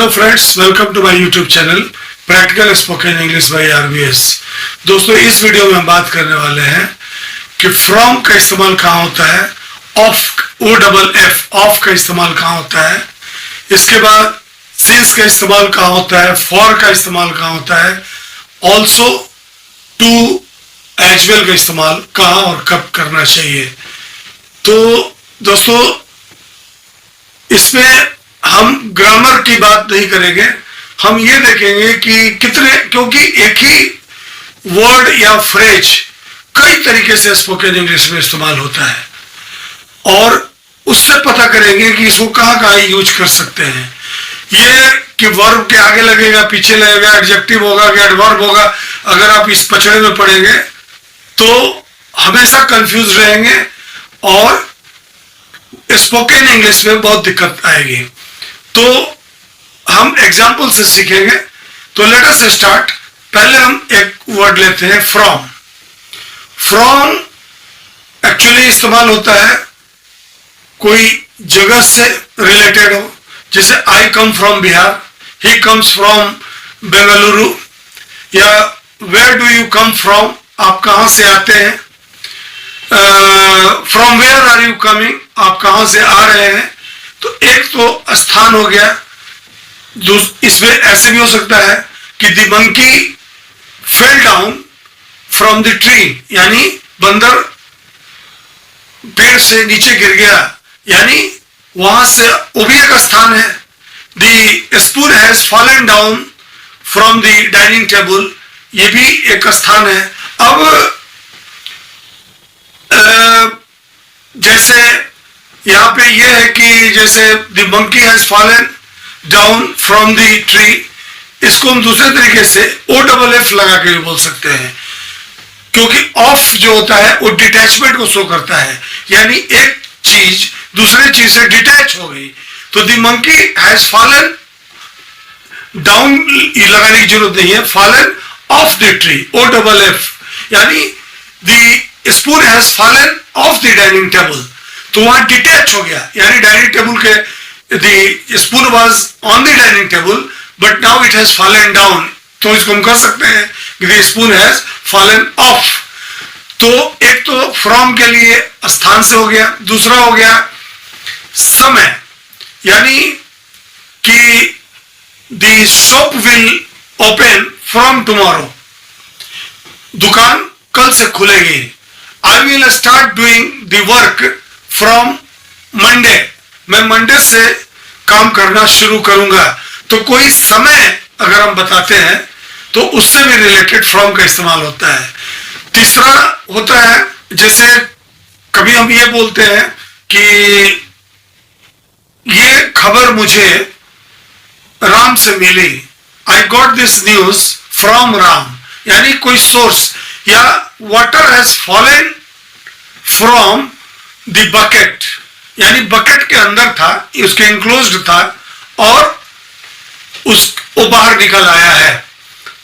Hello friends, welcome to my YouTube channel practical spoken English by RBS. दोस्तों, इस video में हम बात करने वाले हैं कि फ्रॉम का इस्तेमाल कहाँ होता है, ऑफ का इस्तेमाल कहाँ होता है, इसके बाद सिंस का इस्तेमाल कहाँ होता है, फॉर का इस्तेमाल कहाँ होता है, ऑल्सो, टू, एज वेल का इस्तेमाल कहाँ और कब करना चाहिए। तो दोस्तों, इसमें हम ग्रामर की बात नहीं करेंगे, हम ये देखेंगे कि कितने, क्योंकि एक ही वर्ड या फ्रेज कई तरीके से स्पोकन इंग्लिश में इस्तेमाल होता है और उससे पता करेंगे कि इसको कहाँ कहाँ यूज कर सकते हैं। ये कि वर्ब के आगे लगेगा, पीछे लगेगा, एडजेक्टिव होगा कि एडवर्ब होगा, अगर आप इस पचड़े में पढ़ेंगे तो हमेशा कंफ्यूज रहेंगे और स्पोकन इंग्लिश में बहुत दिक्कत आएगी। तो हम एग्जाम्पल से सीखेंगे। तो लेट अस स्टार्ट। पहले हम एक वर्ड लेते हैं फ्रॉम। फ्रॉम एक्चुअली इस्तेमाल होता है कोई जगह से रिलेटेड हो, जैसे I come from Bihar, he comes from Bengaluru, या where do you come from, आप कहाँ से आते हैं, from where are you coming, आप कहाँ से आ रहे हैं। तो एक तो स्थान हो गया। इसमें ऐसे भी हो सकता है कि the monkey fell down from the tree, यानी बंदर पेड़ से नीचे गिर गया, यानी वहां से वो भी एक स्थान है। The spoon has fallen down from the dining table, ये भी एक स्थान है। अब जैसे यहाँ पे ये है कि जैसे the monkey has fallen down from the tree, इसको हम दूसरे तरीके से OFF लगा के भी बोल सकते हैं, क्योंकि ऑफ जो होता है वो डिटैचमेंट को शो करता है, यानी एक चीज दूसरे चीज से डिटैच हो गई। तो the monkey has fallen down लगाने की जरूरत नहीं है, fallen off the tree, OFF, यानी the spoon has fallen off the dining table, तो वहां डिटैच हो गया, यानी डाइनिंग टेबल के the spoon was on the dining table but now it has fallen down, तो इसको हम कर सकते हैं कि the spoon has fallen off। तो एक तो from के लिए स्थान से हो गया, दूसरा हो गया समय, यानी कि the shop will open from tomorrow, दुकान कल से खुलेगी। I will start doing the work from Monday, मैं मंडे से काम करना शुरू करूंगा। तो कोई समय अगर हम बताते हैं तो उससे भी रिलेटेड फ्रॉम का इस्तेमाल होता है। तीसरा होता है, जैसे कभी हम ये बोलते हैं कि ये खबर मुझे राम से मिली, I got this news from Ram, यानी कोई सोर्स, या water has fallen from the bucket, यानी बकेट के अंदर था, उसके इंक्लोज्ड था और वो बाहर निकल आया है,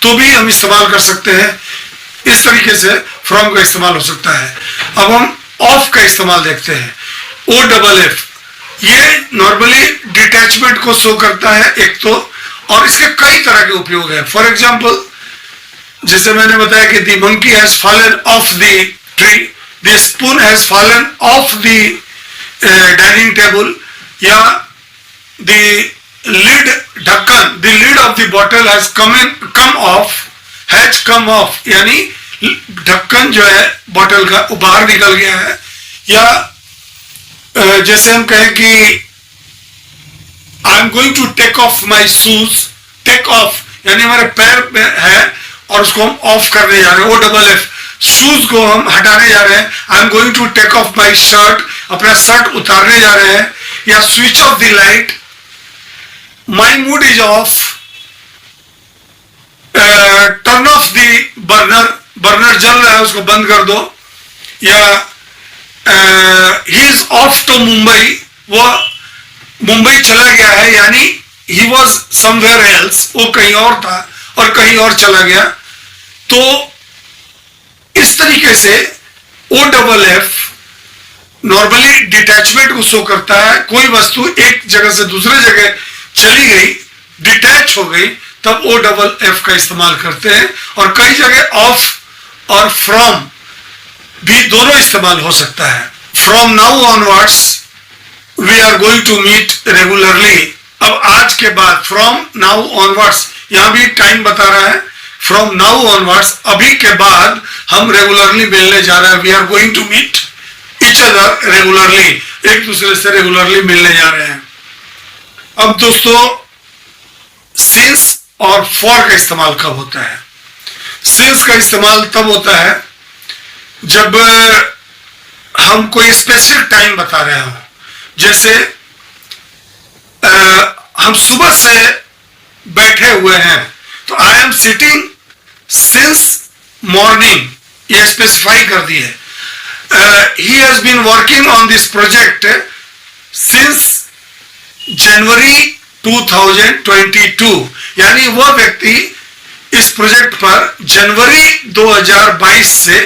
तो भी हम इस्तेमाल कर सकते हैं। इस तरीके से फ्रॉम का इस्तेमाल हो सकता है। अब हम ऑफ का इस्तेमाल देखते हैं, OFF। ये नॉर्मली डिटैचमेंट को शो करता है एक तो, और इसके कई तरह के उपयोग है। फॉर एग्जाम्पल, जैसे मैंने बताया कि the monkey has fallen off the tree, the spoon has fallen off the dining table, या द लिड, ढक्कन, the lid of the bottle has come off, यानी ढक्कन जो है बॉटल का वो बाहर निकल गया है। या जैसे हम कहें कि I am going to take off my shoes, take off यानी हमारे पैर में है और उसको हम ऑफ करने जा रहे हैं, OFF। शूज को हम हटाने जा रहे हैं, I am going to take off my shirt, अपना शर्ट उतारने जा रहे हैं। या switch off the light, my mood is off, turn off the burner, burner जल रहा है उसको बंद कर दो। या he is off to Mumbai, वो मुंबई चला गया है, यानी ही वॉज समवेयर एल्स, वो कहीं और था और कहीं और चला गया। तो इस तरीके से OFF नॉर्मली डिटैचमेंट को शो करता है, कोई वस्तु एक जगह से दूसरे जगह चली गई, हो गई तब ओ डबल एफ का इस्तेमाल करते हैं। और कई जगह ऑफ और फ्रॉम भी दोनों इस्तेमाल हो सकता है। From now onwards we are going to meet regularly. अब आज के बाद, फ्रॉम नाउ ऑनवर्ड्स, यहां भी टाइम बता रहा है। फ्रॉम नाउ ऑनवर्ड्स, अभी के बाद हम रेगुलरली मिलने जा रहे हैं। We are going to meet each other regularly, एक दूसरे से रेगुलरली मिलने जा रहे हैं। अब दोस्तों, सिंस और फॉर का इस्तेमाल कब होता है? सिंस का इस्तेमाल तब होता है जब हम कोई स्पेसिफिक टाइम बता रहे हो। जैसे हम सुबह से बैठे हुए हैं, तो I am sitting since morning, ये स्पेसिफाई कर दी है। He has been working on this project since January 2022, यानी वह व्यक्ति इस प्रोजेक्ट पर जनवरी 2022 से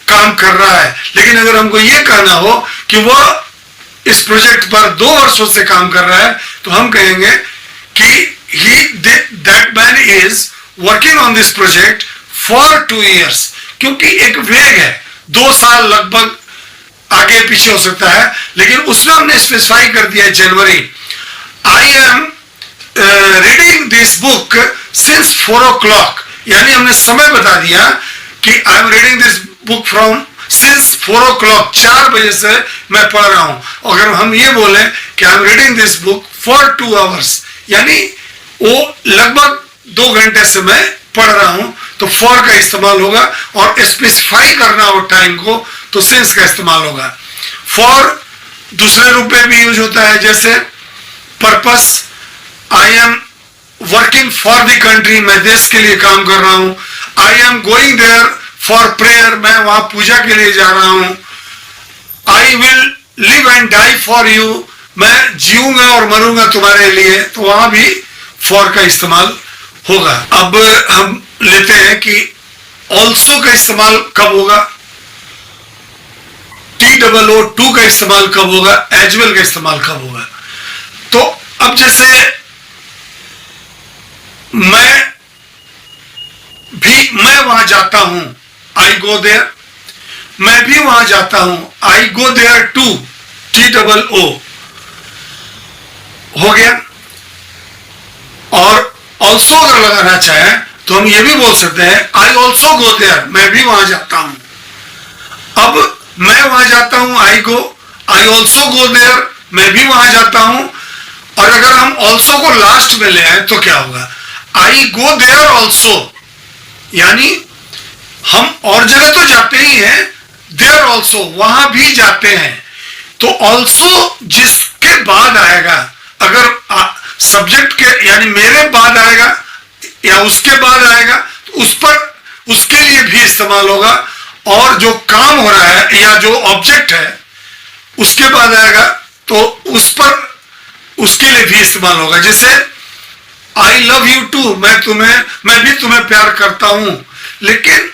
काम कर रहा है। लेकिन अगर हमको यह कहना हो कि वह इस प्रोजेक्ट पर 2 वर्षों से काम कर रहा है, तो हम कहेंगे कि that man is working on this project for 2 years, क्योंकि एक वेग है, 2 साल लगभग आगे पीछे हो सकता है, लेकिन उसमें हमने स्पेसिफाई कर दिया है जनवरी। I am reading this book since 4 o'clock, यानी हमने समय बता दिया कि I am reading this book from since 4 o'clock, 4 बजे से मैं पढ़ रहा हूं। अगर हम ये बोले कि I am reading this book for 2 hours, यानी वो लगभग 2 घंटे से मैं पढ़ रहा हूं, तो फॉर का इस्तेमाल होगा। और स्पेसिफाई करना हो टाइम को, तो सिंस का इस्तेमाल होगा। फॉर दूसरे रूप में भी यूज होता है, जैसे purpose, I am working for the country, मैं देश के लिए काम कर रहा हूं। I am going there for prayer, मैं वहां पूजा के लिए जा रहा हूं। I will live and die for you, मैं जीऊंगा और मरूंगा तुम्हारे लिए, तो वहां भी फॉर का इस्तेमाल होगा। अब हम लेते हैं कि ऑल्सो का इस्तेमाल कब होगा, TOO का इस्तेमाल कब होगा, एज वेल का इस्तेमाल कब होगा। तो अब जैसे मैं वहां जाता हूं, आई गो देयर, मैं भी वहां जाता हूं, आई गो देयर टू, TOO हो गया। और ऑल्सो अगर लगाना चाहे तो हम ये भी बोल सकते हैं आई ऑल्सो गो देयर, मैं भी वहां जाता हूं। अब मैं वहां जाता हूं, आई ऑल्सो गो देयर, मैं भी वहां जाता हूं। और अगर हम ऑल्सो को लास्ट में ले आए तो क्या होगा, आई गो देयर ऑल्सो, यानी हम और जगह तो जाते ही हैं, देयर ऑल्सो, वहां भी जाते हैं। तो ऑल्सो जिसके बाद आएगा, अगर सब्जेक्ट के यानी मेरे बाद आएगा या उसके बाद आएगा, तो उस पर उसके लिए भी इस्तेमाल होगा। और जो काम हो रहा है या जो ऑब्जेक्ट है उसके बाद आएगा, तो उस पर उसके लिए भी इस्तेमाल होगा। जैसे आई लव यू टू, मैं भी तुम्हें प्यार करता हूं। लेकिन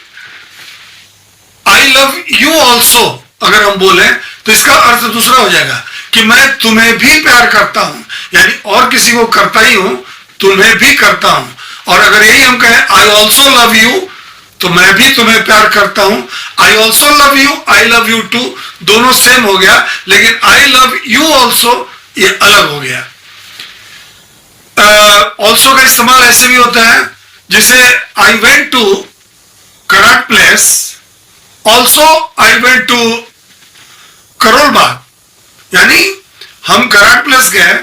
आई लव यू ऑल्सो अगर हम बोले तो इसका अर्थ दूसरा हो जाएगा कि मैं तुम्हें भी प्यार करता हूं, यानी और किसी को करता ही हूं, तुम्हें भी करता हूं। और अगर यही हम कहें आई ऑल्सो लव यू, तो मैं भी तुम्हें प्यार करता हूं। I also love you, I love you too, दोनों सेम हो गया, लेकिन आई लव यू ऑल्सो ये अलग हो गया। ऑल्सो का इस्तेमाल ऐसे भी होता है, जैसे I went to karat place, also I went to Karol Bagh, यानी हम कराट प्लेस गए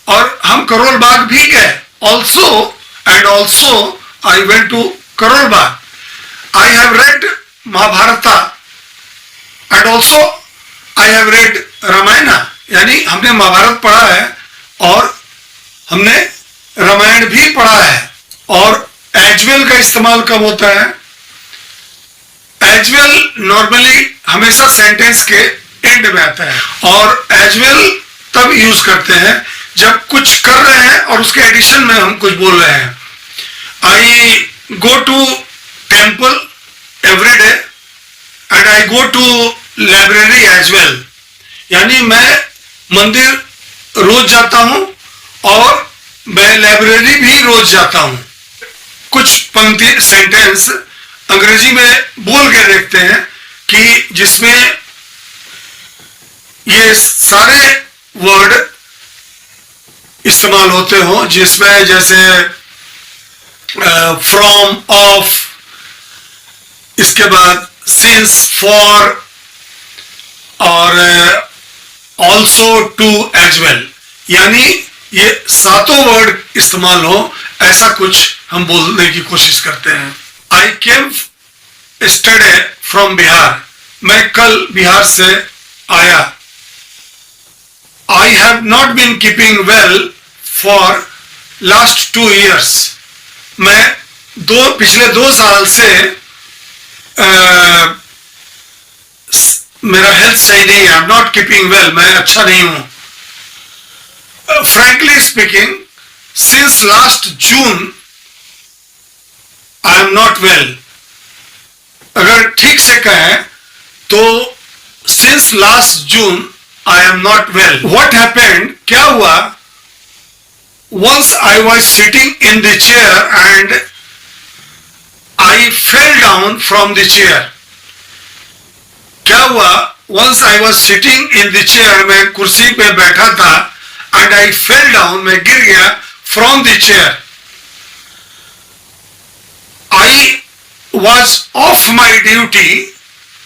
और हम करोल बाग भी गए। Also and also I went to Karol Bagh. I have read Mahabharata and also I have read Ramayana, यानी हमने महाभारत पढ़ा है और हमने रामायण भी पढ़ा है। और एजवेल का इस्तेमाल कब होता है, एजवेल नॉर्मली हमेशा सेंटेंस के एंड में आता है। और एजवेल तब यूज करते हैं जब कुछ कर रहे हैं और उसके एडिशन में हम कुछ बोल रहे हैं। I go to temple every day and I go to library as well, यानी मैं मंदिर रोज जाता हूं और मैं लाइब्रेरी भी रोज जाता हूं। कुछ पंक्ति सेंटेंस अंग्रेजी में बोल के देखते हैं कि जिसमें ये सारे वर्ड इस्तेमाल होते हो, जिसमें जैसे फ्रॉम, ऑफ, इसके बाद सिंस, फॉर और ऑल्सो, टू, एज वेल, यानी ये सातों वर्ड इस्तेमाल हो, ऐसा कुछ हम बोलने की कोशिश करते हैं। आई केम स्टडे फ्रॉम बिहार, मैं कल बिहार से आया। I have not been keeping well for last 2 years, मैं पिछले 2 साल से मेरा हेल्थ सही नहीं है। I am not keeping well, मैं अच्छा नहीं हूं। Frankly speaking, since last June I am not well. अगर ठीक से कहें तो since last June I am not well. What happened, क्या हुआ? Once I was sitting in the chair and I fell down from the chair. क्या हुआ? Once I was sitting in the chair, मैं कुर्सी पे बैठा था, and I fell down, मैं गिर गया from the chair. I was off my duty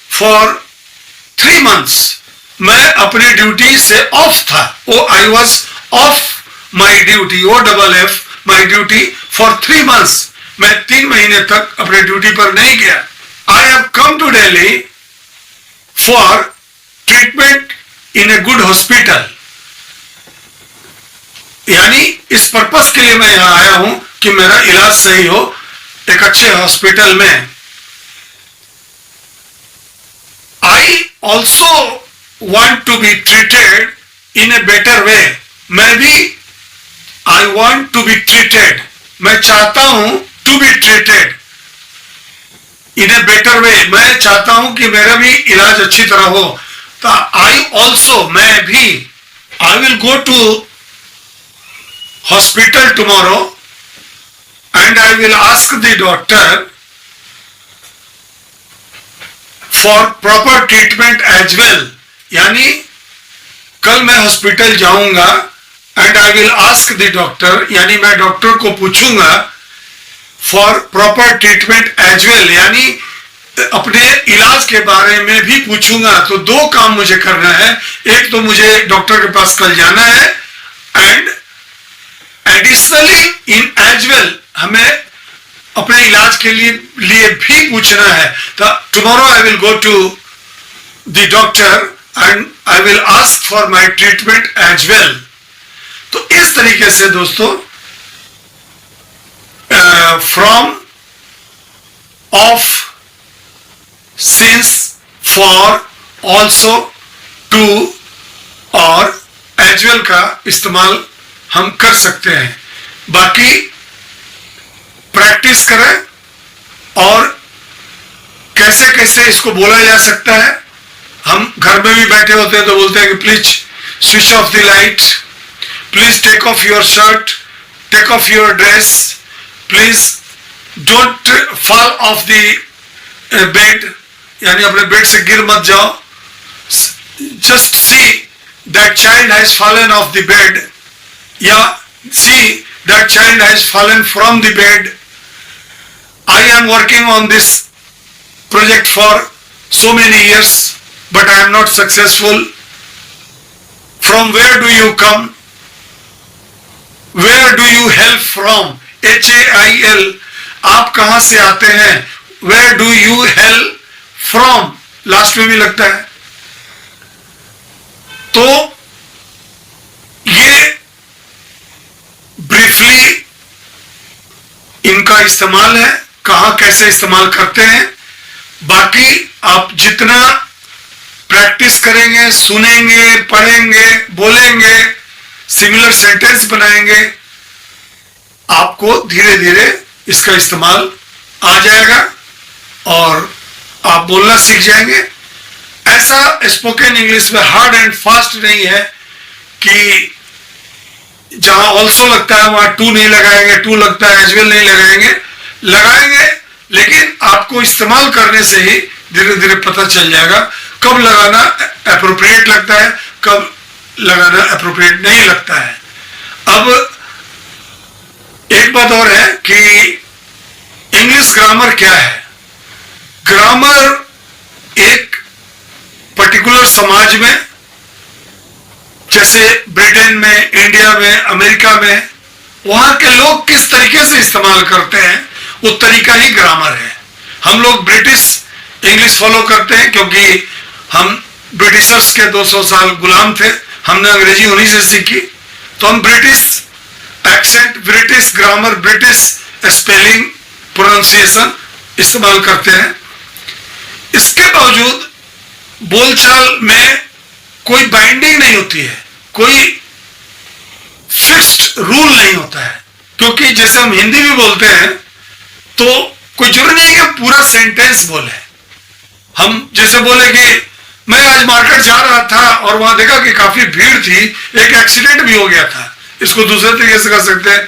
for 3 months. मैं अपनी ड्यूटी से ऑफ था। I was off my duty, OFF, my duty for 3 months. मैं 3 महीने तक अपने ड्यूटी पर नहीं गया। I have come to Delhi for treatment in a good hospital. यानी इस पर्पस के लिए मैं यहां आया हूं कि मेरा इलाज सही हो एक अच्छे हॉस्पिटल में। I also want to be treated in a better way. मैं भी I want to be treated, मैं चाहता हूं to be treated in a better way, मैं चाहता हूं कि मेरा भी इलाज अच्छी तरह हो। तो I also, मैं भी I will go to hospital tomorrow and I will ask the doctor for proper treatment as well. यानी कल मैं हॉस्पिटल जाऊंगा and I will ask the doctor, यानी मैं डॉक्टर को पूछूंगा for proper treatment as well, यानी अपने इलाज के बारे में भी पूछूंगा। तो 2 काम मुझे करना है, एक तो मुझे डॉक्टर के पास कल जाना है and additionally in as well हमें अपने इलाज के लिए भी पूछना है। तो tomorrow I will go to the doctor and I will ask for my treatment as well. तो इस तरीके से दोस्तों from, off, since, for, also, to और एज वेल का इस्तेमाल हम कर सकते हैं। बाकी प्रैक्टिस करें और कैसे कैसे इसको बोला जा सकता है। हम घर में भी बैठे होते हैं तो बोलते हैं कि please switch off the light, please take off your shirt, take off your dress, please don't fall off the bed, यानी अपने बेड से गिर मत जाओ। just see that child has fallen off the bed, या see that child has fallen from the bed. I am working on this project for so many years but I am not successful. From where do you come? Where do you hail from? HAIL, आप कहां से आते हैं? Where do you hail from? Last में भी लगता है। तो ये ब्रीफली इनका इस्तेमाल है, कहां कैसे इस्तेमाल करते हैं। बाकी आप जितना प्रैक्टिस करेंगे, सुनेंगे, पढ़ेंगे, बोलेंगे, सिमिलर सेंटेंस बनाएंगे, आपको धीरे धीरे इसका इस्तेमाल आ जाएगा और आप बोलना सीख जाएंगे। ऐसा स्पोकन इंग्लिश में हार्ड एंड फास्ट नहीं है कि जहां ऑल्सो लगता है वहां टू नहीं लगाएंगे, टू लगता है एज वेल नहीं लगाएंगे, लेकिन आपको इस्तेमाल करने से ही धीरे धीरे पता चल जाएगा कब लगाना अप्रोप्रिएट लगता है, कब लगाना अप्रोप्रिएट नहीं लगता है। अब एक बात और है कि इंग्लिश ग्रामर क्या है। ग्रामर एक पर्टिकुलर समाज में, जैसे ब्रिटेन में, इंडिया में, अमेरिका में, वहां के लोग किस तरीके से इस्तेमाल करते हैं वो तरीका ही ग्रामर है। हम लोग ब्रिटिश इंग्लिश फॉलो करते हैं क्योंकि हम ब्रिटिशर्स के 200 साल गुलाम थे, हमने अंग्रेजी उन्हीं से सीखी, तो हम British accent, British grammar, British spelling, pronunciation इस्तेमाल करते हैं। इसके बावजूद बोलचाल में कोई बाइंडिंग नहीं होती है, कोई फिक्स्ड रूल नहीं होता है, क्योंकि जैसे हम हिंदी भी बोलते हैं तो कोई जरूरी नहीं है कि पूरा सेंटेंस बोले। हम जैसे बोले कि मैं आज मार्केट जा रहा था और वहां देखा कि काफी भीड़ थी, एक एक्सीडेंट भी हो गया था, इसको दूसरे तरीके से कर सकते हैं,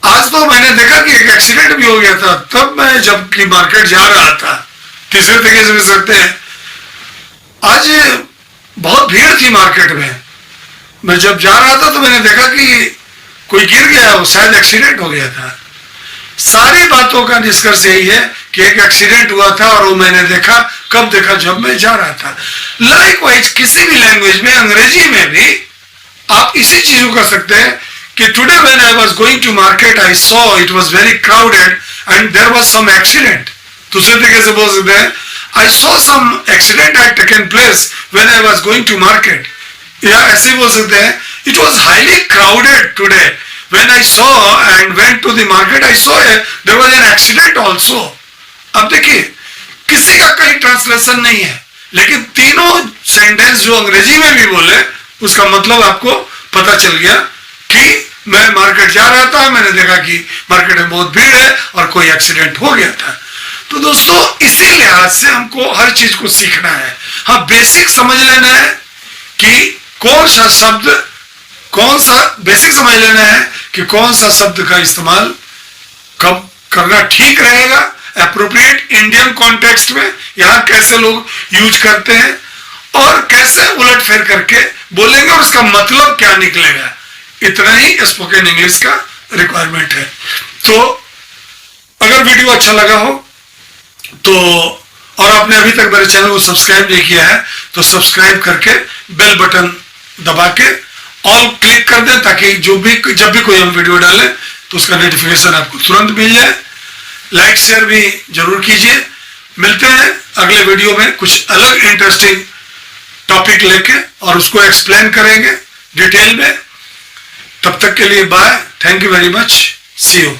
आज तो मैंने देखा कि एक एक्सीडेंट भी हो गया था तब मैं जबकि मार्केट जा रहा था। तीसरे तरीके से कर सकते हैं, आज बहुत भीड़ थी मार्केट में, मैं जब जा रहा था तो मैंने देखा कि कोई गिर गया, वो शायद एक्सीडेंट हो गया था। सारी बातों का निष्कर्ष यही है कि एक एक्सीडेंट हुआ था और वो मैंने देखा, कब देखा, जब मैं जा रहा था। लाइकवाइज किसी भी लैंग्वेज में, अंग्रेजी में भी आप इसी चीज को कर सकते हैं कि today when I was going to market I saw it was very crowded and there was some accident. दूसरे तरीके से बोल सकते हैं I saw some accident had taken place when I was going to market, या ऐसे बोल सकते हैं it was highly crowded today when I saw and went to the market I saw there was an accident also। अब देखिए किसी का कहीं ट्रांसलेशन नहीं है, लेकिन तीनों सेंटेंस जो अंग्रेजी में भी बोले उसका मतलब आपको पता चल गया कि मैं मार्केट जा रहा था, मैंने देखा कि मार्केट में बहुत भीड़ है और कोई एक्सीडेंट हो गया था। तो दोस्तों इसी लिहाज से हमको हर चीज को सीखना है। हाँ, बेसिक समझ लेना है कि कौन सा शब्द, कौन सा बेसिक समझ लेना है कि कौन सा शब्द का इस्तेमाल कब करना ठीक रहेगा एप्रोप्रिएट इंडियन कॉन्टेक्स्ट में, यहाँ कैसे लोग यूज करते हैं और कैसे उलटफेर करके बोलेंगे और उसका मतलब क्या निकलेगा। इतना ही स्पोकन इंग्लिश का रिक्वायरमेंट है। तो अगर वीडियो अच्छा लगा हो तो, और आपने अभी तक मेरे चैनल को सब्सक्राइब नहीं किया है तो सब्सक्राइब करके बेल बटन दबा के ऑल क्लिक कर दें ताकि जब भी कोई हम वीडियो डालें तो उसका नोटिफिकेशन आपको तुरंत मिल जाए। लाइक शेयर भी जरूर कीजिए। मिलते हैं अगले वीडियो में कुछ अलग इंटरेस्टिंग टॉपिक लेके और उसको एक्सप्लेन करेंगे डिटेल में। तब तक के लिए bye, thank you very much, see you.